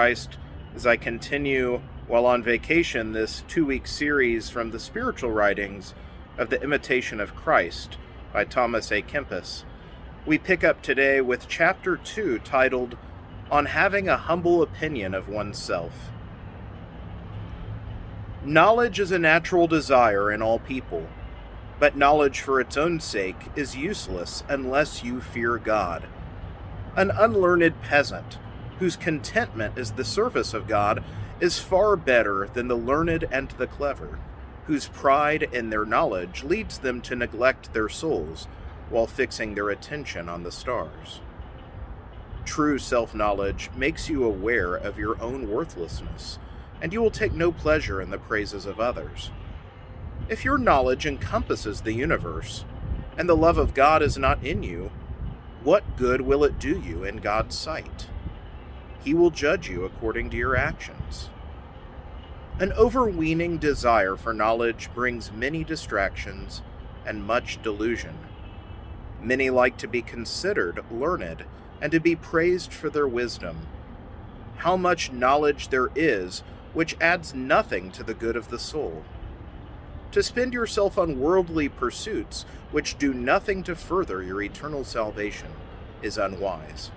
Christ as I continue, while on vacation, this 2-week series from the spiritual writings of the Imitation of Christ by Thomas A. Kempis. We pick up today with Chapter 2, titled, On Having a Humble Opinion of Oneself. Knowledge is a natural desire in all people, but knowledge for its own sake is useless unless you fear God. An unlearned peasant, whose contentment is the service of God, is far better than the learned and the clever, whose pride in their knowledge leads them to neglect their souls while fixing their attention on the stars. True self-knowledge makes you aware of your own worthlessness, and you will take no pleasure in the praises of others. If your knowledge encompasses the universe, and the love of God is not in you, what good will it do you in God's sight? He will judge you according to your actions. An overweening desire for knowledge brings many distractions and much delusion. Many like to be considered learned and to be praised for their wisdom. How much knowledge there is which adds nothing to the good of the soul. To spend yourself on worldly pursuits which do nothing to further your eternal salvation is unwise.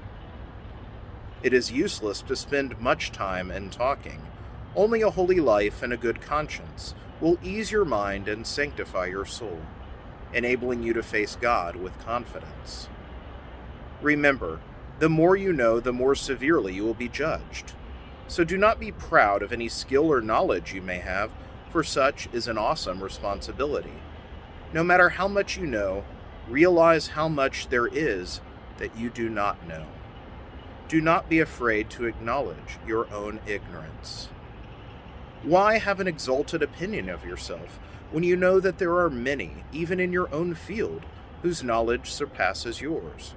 It is useless to spend much time in talking. Only a holy life and a good conscience will ease your mind and sanctify your soul, enabling you to face God with confidence. Remember, the more you know, the more severely you will be judged. So do not be proud of any skill or knowledge you may have, for such is an awesome responsibility. No matter how much you know, realize how much there is that you do not know. Do not be afraid to acknowledge your own ignorance. Why have an exalted opinion of yourself when you know that there are many, even in your own field, whose knowledge surpasses yours?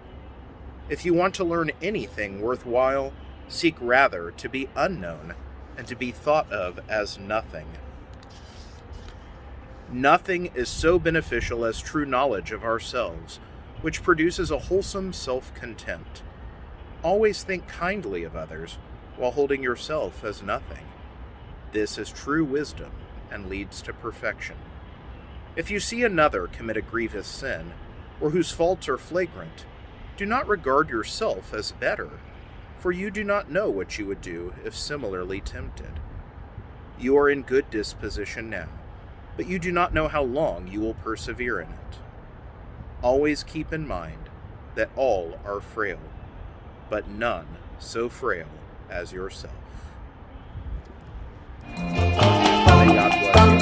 If you want to learn anything worthwhile, seek rather to be unknown and to be thought of as nothing. Nothing is so beneficial as true knowledge of ourselves, which produces a wholesome self-contempt. Always think kindly of others, while holding yourself as nothing. This is true wisdom, and leads to perfection. If you see another commit a grievous sin, or whose faults are flagrant, do not regard yourself as better, for you do not know what you would do if similarly tempted. You are in good disposition now, but you do not know how long you will persevere in it. Always keep in mind that all are frail, but none so frail as yourself. May God bless you.